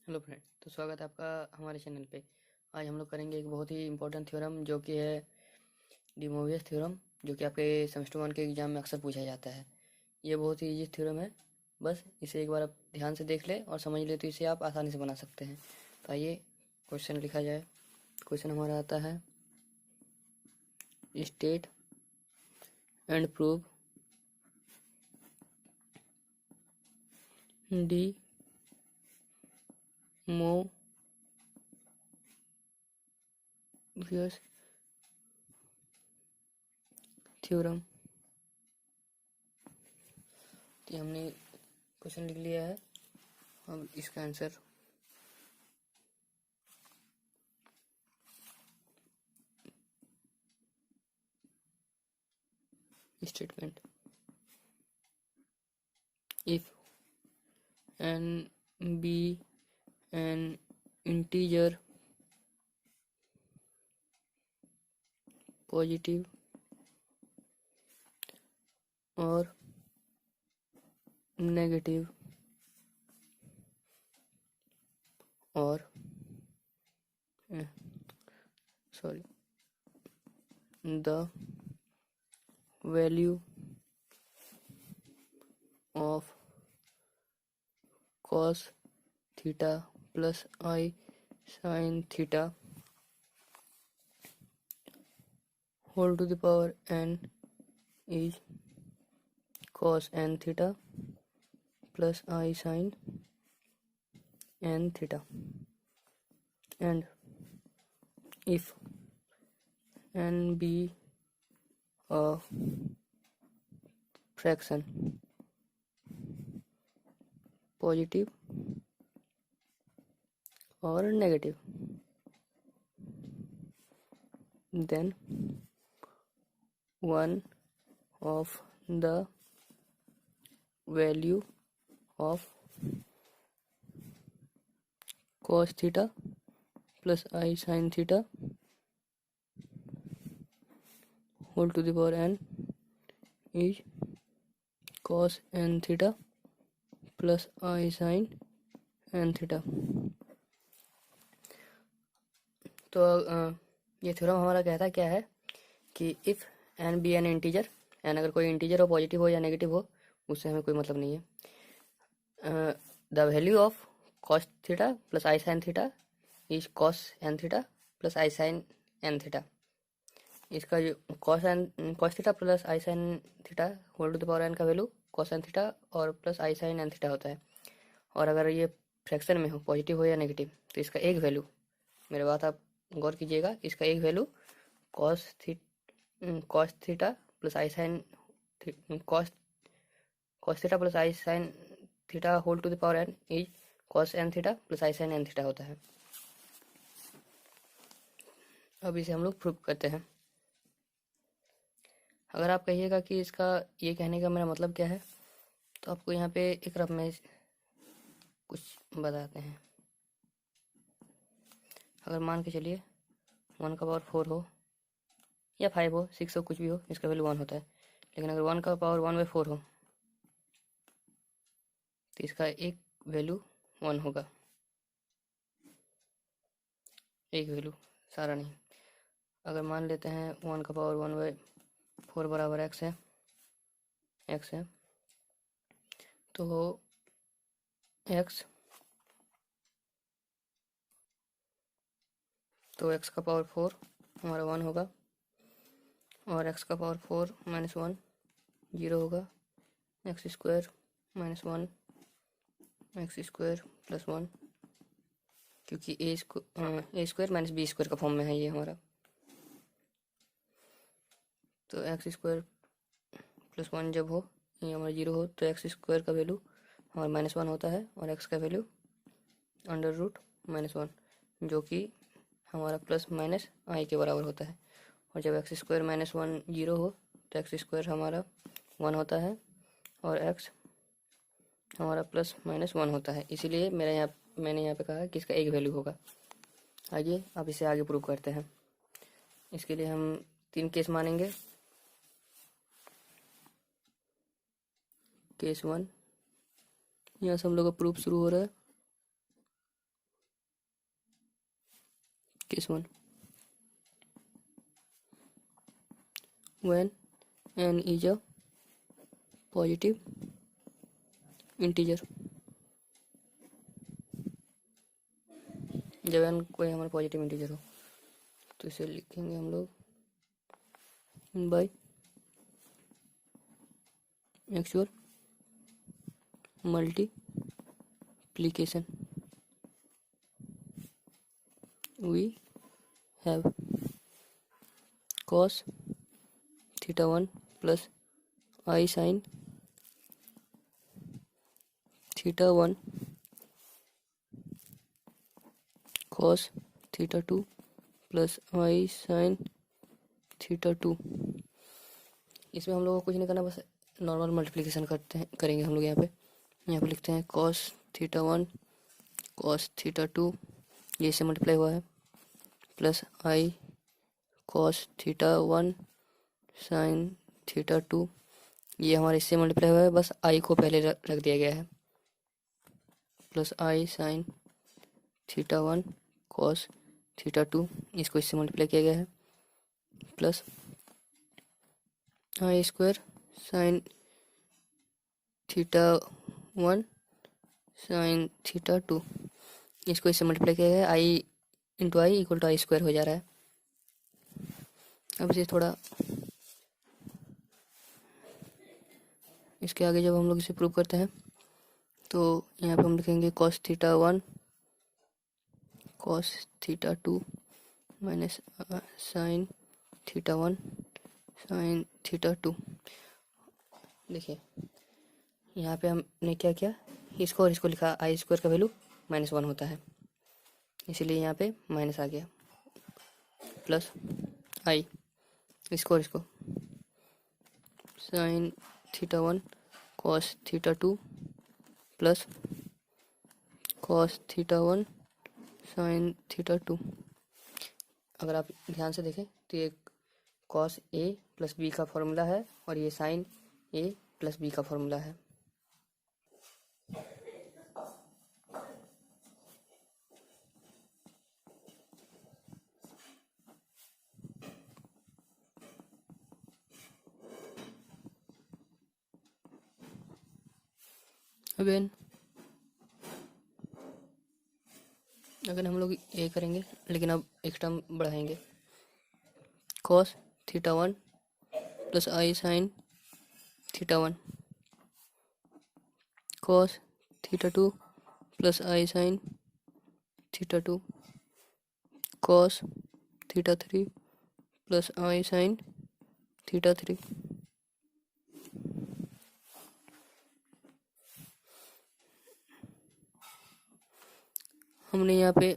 Hello friend, तो स्वागत है आपका हमारे चैनल पे। आज हम लोग करेंगे एक बहुत ही इम्पोर्टेंट थ्योरम जो कि है डी मोवियस थ्योरम, जो कि आपके सेमेस्टर 1 के एग्जाम में अक्सर पूछा जाता है। ये बहुत ही इजी थ्योरम है। बस इसे एक बार आप ध्यान से देख ले और समझ ले तो इसे आप आसानी से बना सकते हैं। तो आइए क्वेश्चन लिखा जाए। क्वेश्चन हमारा आता है, state and prove De Moivre's theorem. तो हमने क्वेश्चन लिख लिया है। अब इसका answer statement, if n be an integer, positive or negative, or sorry, the value of cos theta plus I sin theta whole to the power n is cos n theta plus I sin n theta, and if n be a fraction, positive or negative, then one of the value of cos theta plus I sin theta whole to the power n is cos n theta plus I sin n theta। तो ये theorem हमारा कहता क्या है कि if n be an integer, n अगर कोई integer हो, पॉजिटिव हो या नेगेटिव हो, उससे हमें कोई मतलब नहीं है। The value of cos theta plus i sine theta is cos n theta plus i sine n theta. इसका जो cos theta plus i sine theta whole to the power n का वैल्यू कॉस एन थीटा और plus i sine n theta होता है। और अगर ये fraction में हो, पॉजिटिव हो या नेगेटिव, तो इसका एक वैल्यू, मेरे बात आप गौर कीजिएगा, इसका एक value cos theta plus i sine cos cos theta plus i sine theta whole to the power n is cos n theta plus i sine n theta होता है। अब इसे हम लोग प्रूव करते हैं। अगर आप कहिएगा कि इसका ये कहने का मेरा मतलब क्या है, तो आपको यहाँ पे एक रफ में कुछ बताते हैं। अगर मान के चलिए 1 का पावर 4 हो या 5 हो, 6 हो, कुछ भी हो, इसका वैल्यू 1 होता है। लेकिन अगर 1 का पावर 1/4 हो तो इसका एक वैल्यू 1 होगा, एक वैल्यू, सारा नहीं। अगर मान लेते हैं 1 का पावर 1/4 बराबर x है, तो x x का पावर 4 हमारा 1 होगा, और x का पावर 4 माइनस 1 0 होगा। X square minus 1 x square plus 1, क्योंकि ए स्क्वायर माइनस बी स्क्वायर का फॉर्म में है ये हमारा। तो एक्स स्क्वायर प्लस 1 जब हो, ये हमारा 0 हो, तो एक्स स्क्वायर का वैल्यू हमारा -1 होता है, और एक्स का वैल्यू √-1, जो कि हमारा प्लस माइनस आई के बराबर होता है। और जब एक्स स्क्वायर -1 0 हो, तो एक्स स्क्वायर हमारा 1 होता है, और एक्स हमारा +-1 होता है। इसीलिए मैंने यहाँ पे कहा कि इसका एक वैल्यू होगा। आइए अब इसे आगे प्रूव करते हैं। इसके लिए हम 3 केस मानेंगे। केस 1, यहाँ से हम लोग का प्रूफ शुरू हो रहा है। Case 1, when n is a positive integer, जब n कोई हमारा पॉजिटिव इंटीजर हो तो इसे लिखेंगे हम लोग by actual multiplication we have cos theta 1 plus i sine theta 1 cos theta 2 plus i sine theta 2। इसमें हम लोग को कुछ नहीं करना, बस नॉर्मल मल्टीप्लिकेशन करेंगे हम लोग। यहाँ पे लिखते हैं cos थीटा 1 cos थीटा 2, ये से मल्टीप्लाई हुआ है, प्लस आई cos थीटा 1 साइन थीटा 2, ये हमारे इससे मल्टीप्लाई हुआ है, बस आई को पहले रख दिया गया है, plus i sine theta 1 cos theta 2, इसको इससे मल्टीप्लाई किया गया है, plus i square sine theta 1 sine theta 2, इसको इससे मल्टीप्लाई किया गया है, i into i equal to i square हो जा रहा है। अब इसे थोड़ा इसके आगे जब हम लोग इसे प्रूव करते हैं तो यहाँ पे हम लिखेंगे cos theta 1 cos theta 2 minus sine theta 1 sine theta 2। देखिए यहाँ पे हमने क्या किया, इसको और इसको लिखा, आई स्क्वायर का वैल्यू -1 होता है, इसीलिए यहाँ पे माइनस आ गया, प्लस आई, इसको और इसको sign theta 1 cos theta 2 plus cos theta 1 sine theta 2। अगर आप ध्यान से देखें तो ये cos a प्लस बी का फॉर्मूला है और ये साइन a प्लस बी का फॉर्मूला है। अगेन अगर हम लोग ये करेंगे, लेकिन अब एक टर्म बढ़ाएंगे, cos theta 1 plus i sine theta 1 cos theta 2 plus i sine theta 2 cos theta 3 plus i sine theta 3। हमने यहाँ पे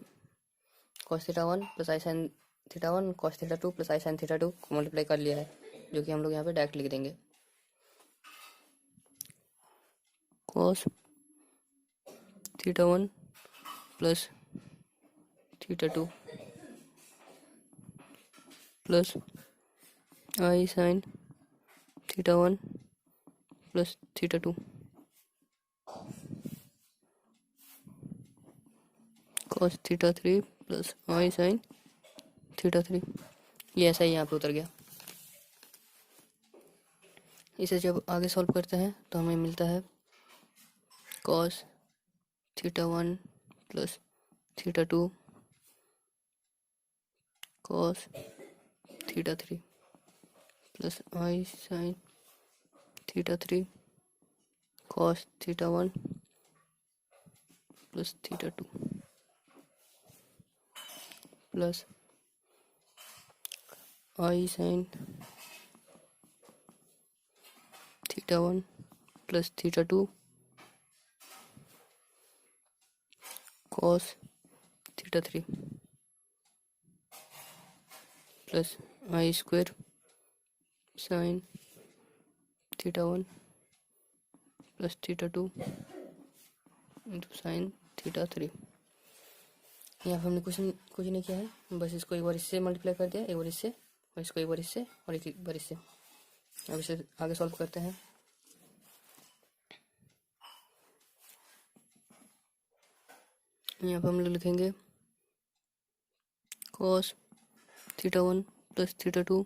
cos theta 1 plus i sine theta 1 cos theta 2 plus i sine theta 2 को multiply कर लिया है, जो कि हम लोग यहाँ पे डायरेक्ट लिख देंगे, cos theta 1 plus theta 2 plus i sine theta 1 plus theta 2 cos theta 3 plus i sine theta 3। ये ऐसा ही यहाँ पे उतर गया। इसे जब आगे सॉल्व करते हैं तो हमें मिलता है cos theta 1 plus theta 2 cos theta 3 plus i sine theta 3 cos theta 1 plus theta 2 plus i sine theta 1 plus theta 2 cos theta 3 plus i square sine theta 1 plus theta 2 into sine theta 3। यहाँ पे हमने कुछ नहीं किया है, बस इसको एक बार इससे मल्टीप्लाई कर दिया, एक बार इससे, और इसको एक बार इससे, और एक बार इससे। अब इसे आगे सॉल्व करते हैं। यहाँ पे हम लोग लिखेंगे cos theta 1 plus theta 2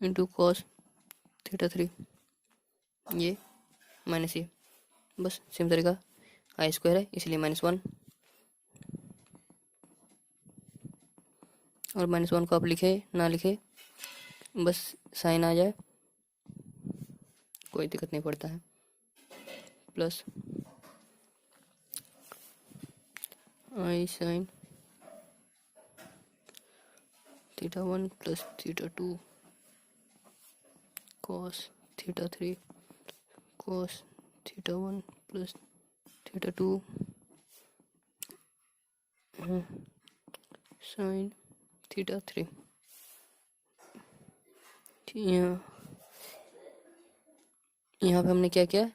into cos theta 3, ये माइनस ये, बस सेम तरीका। आई स्क्वायर है इसलिए -1, और -1 को आप लिखे ना लिखे बस साइन आ जाए कोई दिक्कत नहीं पड़ता है। Plus i sine theta 1 plus theta 2 cos theta 3 cos theta 1 plus theta 2 sine theta 3। यहाँ पे हमने क्या किया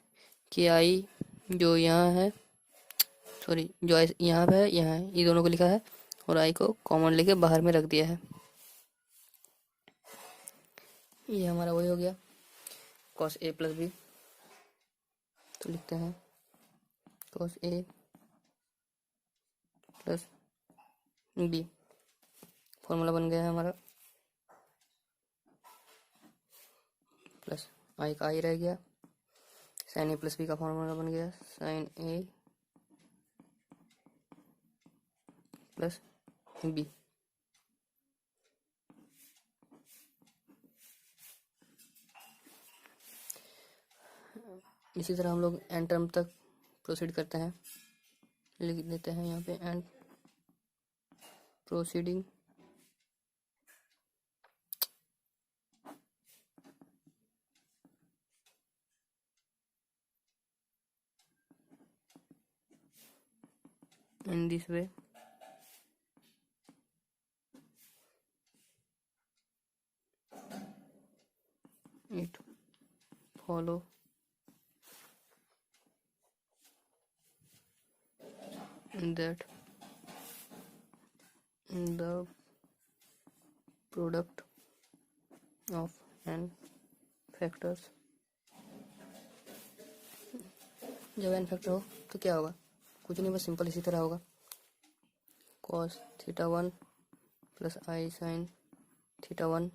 कि आई जो यहाँ है, सॉरी जो आई यहाँ पे है यहाँ है, ये दोनों को लिखा है और आई को कॉमन लेके बाहर में रख दिया है। ये हमारा वही हो गया cos a प्लस बी। तो लिखते हैं cos a plus b, formula बन गया है हमारा, प्लस आई का आई रह गया, साइन ए प्लस बी का फॉर्मूला बन गया साइन ए प्लस बी। इसी तरह हम लोग एंड टर्म तक प्रोसीड करते हैं, लिख देते हैं यहाँ पे and proceeding in this way it follow that the product of n factors, जब n फैक्टर हो तो क्या होगा, कुछ नहीं बस सिंपल इसी तरह होगा cos theta 1 plus i sine theta 1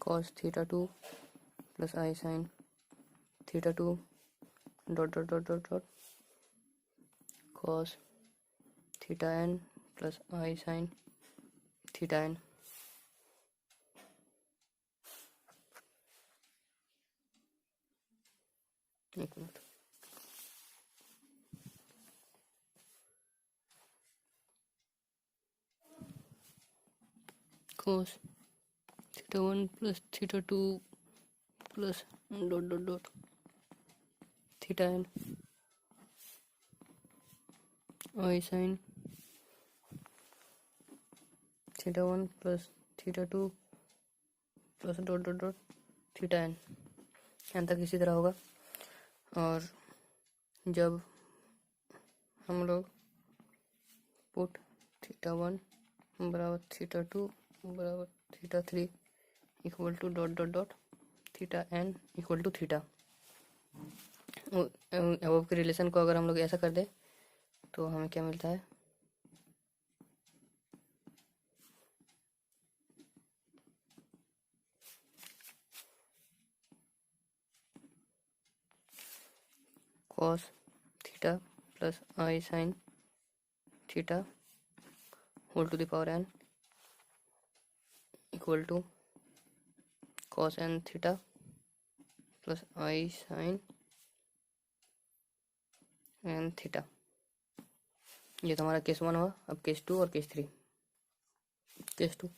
cos theta 2 plus i sine theta 2 dot dot dot dot डॉट cos theta n plus i sine theta n। एक minute, cos theta 1 plus theta 2 plus dot dot dot theta n i sine theta 1 plus theta 2 plus dot dot dot theta n। यहाँ तक इसी तरह होगा। और जब हम लोग पुट थीटा 1 बराबर थीटा 2 बराबर theta 3 equal to dot dot dot theta n equal to theta, अब के रिलेशन को अगर हम लोग ऐसा कर दे तो हमें क्या मिलता है, cos theta plus i sine theta whole to the power n equal to cos n theta plus i sine n theta. ये तो हमारा केस 1 हुआ। अब केस 2 और case 3। Case 2,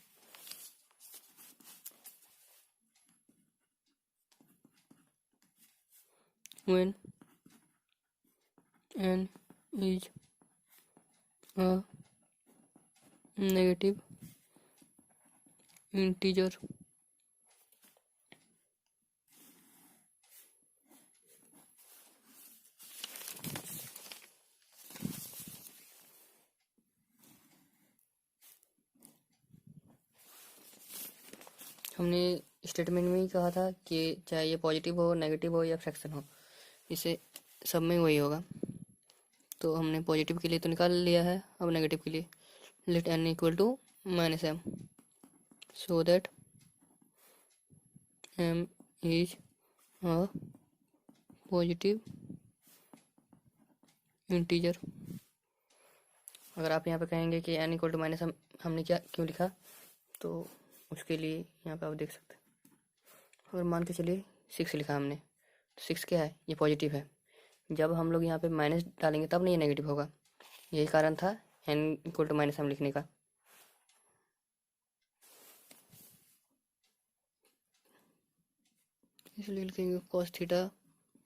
when n is a negative integer हमने statement में ही कहा था कि चाहे ये पॉजिटिव हो नेगेटिव हो या फ्रैक्शन हो, इसे सब में वही होगा। तो हमने पॉजिटिव के लिए तो निकाल लिया है, अब नेगेटिव के लिए let n equal to -m so that m is a positive integer। अगर आप यहाँ पे कहेंगे कि n इक्वल टू -m हमने क्या क्यों लिखा, तो उसके लिए यहाँ पे आप देख सकते हैं। और मान के चलिए 6 लिखा हमने, तो 6 क्या है, ये पॉजिटिव है। जब हम लोग यहाँ पे माइनस डालेंगे तब नहीं ये नेगेटिव होगा, यही कारण था n इक्वल टू -m लिखने का। इसलिए लिखेंगे cos theta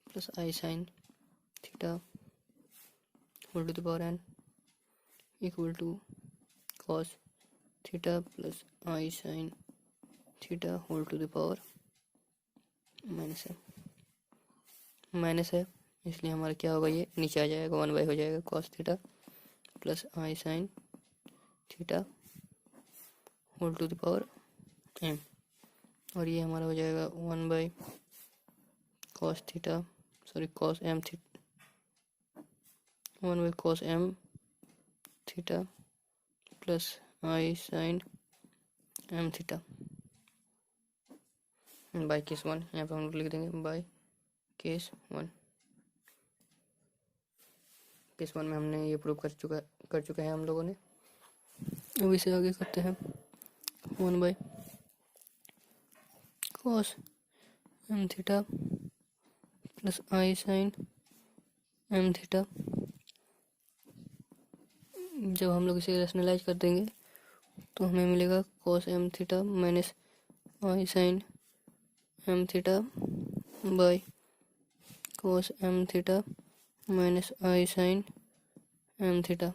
plus i sine theta whole to the power n equal to cos theta plus i sine theta whole to the power -m। Minus है इसलिए हमारा क्या होगा, ये नीचे आ जाएगा, 1/, हो जाएगा cos theta plus i sine theta whole to the power m। और ये हमारा हो जाएगा 1/, cos theta cos m theta 1/, cos m theta plus i sine m theta by case 1। यहाँ पे हम लोग लिख देंगे बाई केस 1। केस 1 में हमने ये प्रूव कर चुका है हम लोगों ने। अब इसे आगे करते हैं 1/, cos m theta plus i sine m theta. जब हम लोग इसे रेशनलाइज कर देंगे तो हमें मिलेगा cos m theta minus i sine m theta by cos m theta minus i sine m theta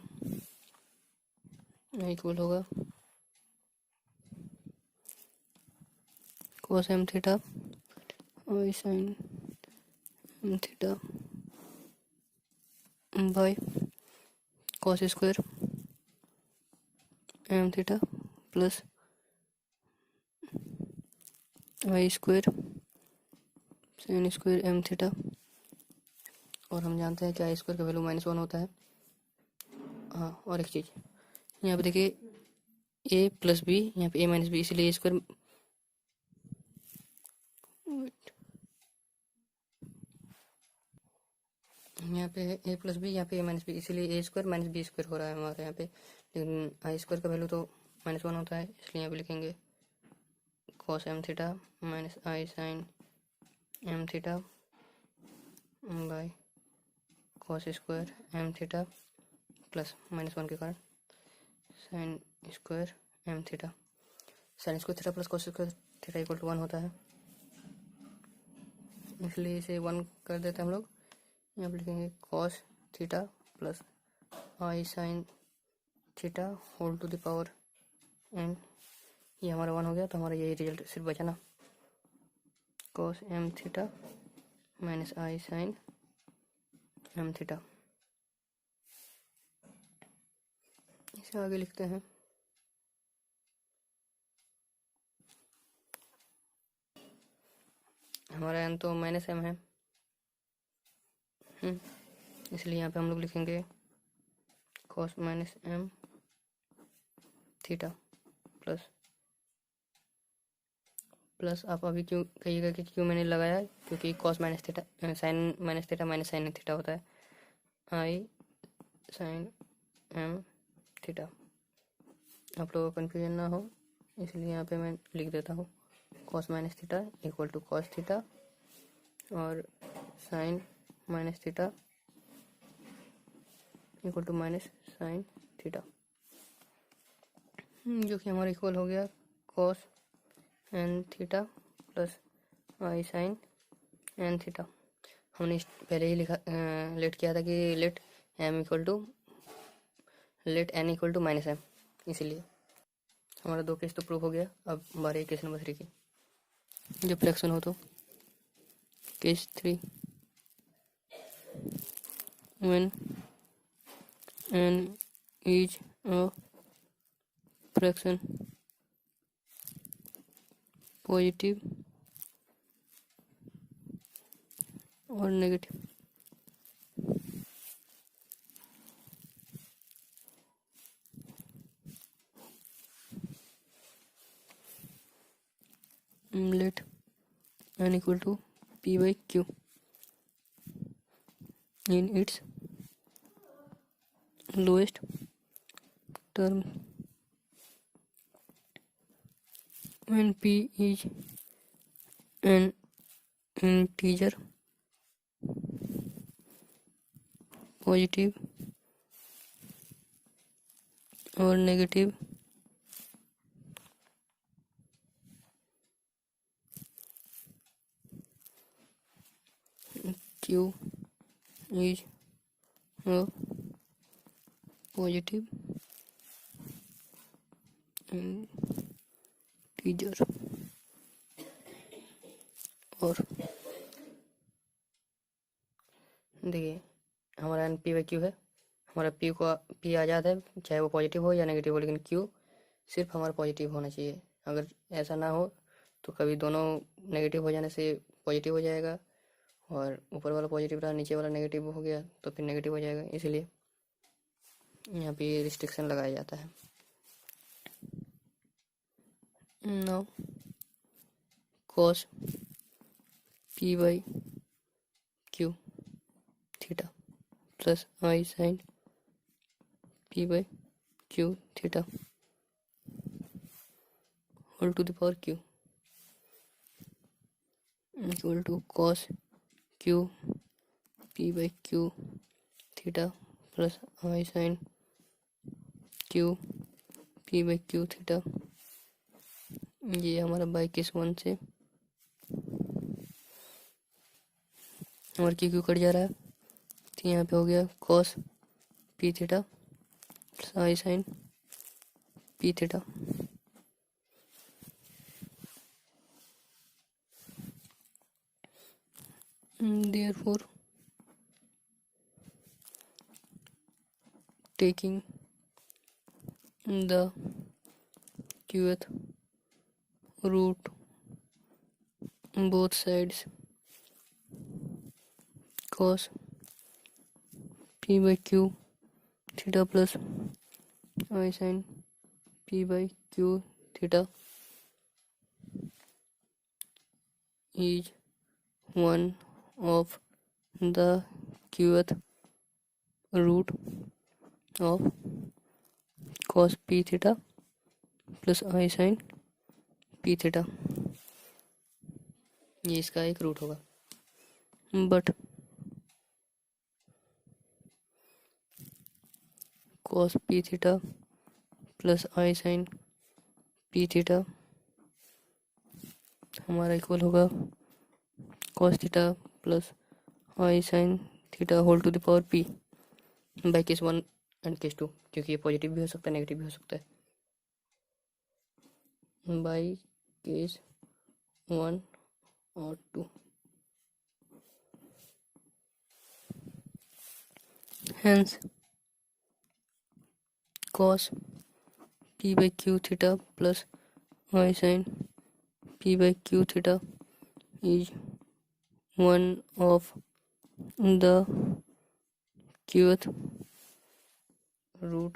equal होगा cos m theta i sine m theta by cos square m theta plus i square sine square m theta. और हम जानते हैं कि आई square का value -1 होता है। हाँ, और एक चीज़ यहाँ पे देखिए a प्लस बी, यहाँ पे a माइनस बी, इसलिए a स्क्वायर यहाँ पे है a प्लस बी, यहाँ पे a माइनस बी, इसीलिए a square minus b square हो रहा है हमारे यहाँ पे। लेकिन आई स्क्वायर का वैल्यू तो -1 होता है, इसलिए यहाँ पे लिखेंगे cos m theta minus i sine m theta by cos square m theta plus -1 के कारण sine square m theta. Sine square theta plus cos square theta equal to 1 होता है, इसलिए इसे 1 कर देते हैं हम लोग। यहाँ पर लिखेंगे cos theta plus i sine theta whole to the power n। ये हमारा 1 हो गया, तो हमारा यही रिजल्ट सिर्फ बचा ना, cos m theta minus i sine m theta. इसे आगे लिखते हैं हमारा n तो -m है, इसलिए यहाँ पे हम लोग लिखेंगे cos -m थीटा प्लस आप अभी क्यों कहिएगा कि क्यों मैंने लगाया, क्योंकि cos minus theta sine minus theta minus sine theta होता है, आई साइन m थीटा। आप लोगों को कन्फ्यूजन ना हो इसलिए यहाँ पे मैं लिख देता हूँ cos minus theta equal to cos theta और sine minus theta equal to minus sine theta, जो कि हमारा इक्वल हो गया cos n theta plus i sine n theta. हमने पहले ही लिखा लेट किया था कि let n equal to -m, इसीलिए हमारा 2 केस तो प्रूव हो गया। अब हमारे केस नंबर 3 की जब फ्रैक्शन हो तो case 3 when n is a fraction positive और negative. n equal to p by q in its lowest term when p is an integer positive or negative q is a positive integer और देखिए हमारा N P by Q है, हमारा P आज़ाद है चाहे वो positive हो या नेगेटिव हो, लेकिन क्यू सिर्फ हमारा पॉजिटिव होना चाहिए। अगर ऐसा ना हो तो कभी दोनों नेगेटिव हो जाने से पॉजिटिव हो जाएगा और ऊपर वाला पॉजिटिव रहा नीचे वाला नेगेटिव हो गया तो फिर नेगेटिव हो जाएगा, इसलिए यहाँ पे रिस्ट्रिक्शन लगाया जाता है। Now cos p by q theta plus I sin p by q theta whole to the power q equal to cos q p by q theta plus I sin q p by q theta। ये हमारा by case 1 से हमारा Q cut जा रहा है तो यहाँ पे हो गया cos p theta plus I sin p theta. Therefore taking the qth root both sides cos p by q theta plus I sin p by q theta is one of the qth root of cos p theta plus I sin p theta। ये इसका एक root होगा, but cos p theta plus I sin p theta हमारा equal होगा cos theta plus I sin theta whole to the power p by case 1 and case 2, क्योंकि ये positive भी हो सकता है नेगेटिव भी हो सकता है। बाई केस 1 और 2 hence cos p by q theta plus I sin p by q theta is one of the qth root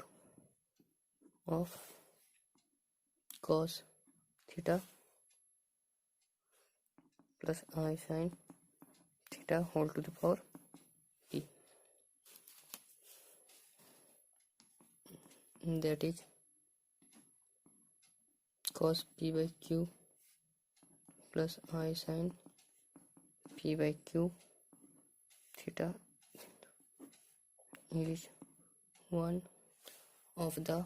of cos theta plus I sin theta whole to the power p, that is cos p by q plus I sin p by q theta is one of the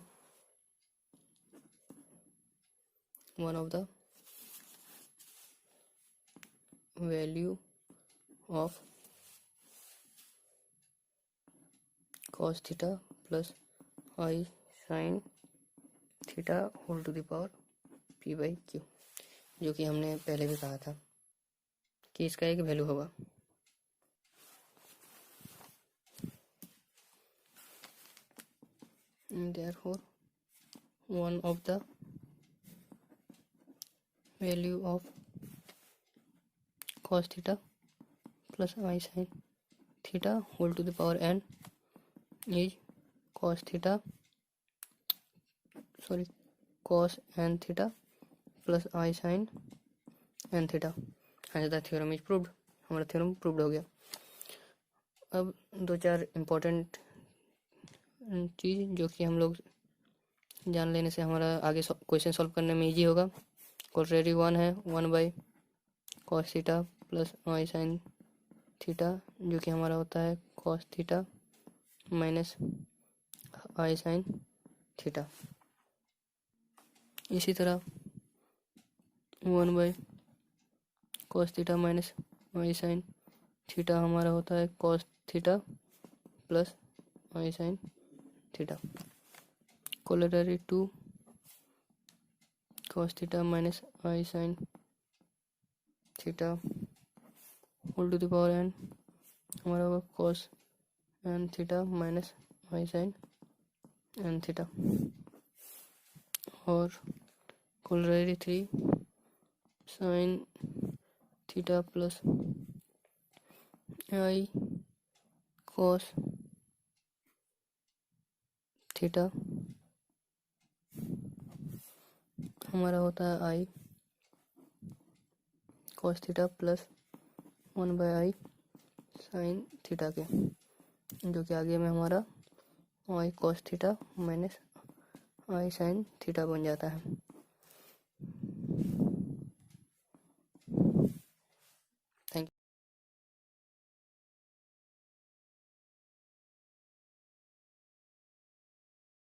value of cos theta plus I sin theta whole to the power p by q, जो कि हमने पहले भी कहा था कि इसका एक वैल्यू होगा। Therefore one of the value of cos theta plus I sin theta whole to the power n is cos n theta plus I sin n theta। Has the theorem is proved, हमारा theorem proved हो गया। अब दो चार important चीज़ जो कि हम लोग जान लेने से हमारा आगे क्वेश्चन सॉल्व करने में इजी होगा। ऑलरेडी वन है 1/cos theta plus y sin theta, जो कि हमारा होता है cos theta minus y sin theta. इसी तरह 1/cos theta minus y sin theta हमारा होता है cos theta plus y sin theta. Corollary 2 cos theta minus y sin theta whole to the power n हमारा होगा cos n theta minus y sin n theta. और corollary 3 sin theta plus i cos theta हमारा होता है i cos theta plus 1/i sin theta के, जो कि आगे में हमारा i cos theta minus i sin theta बन जाता है।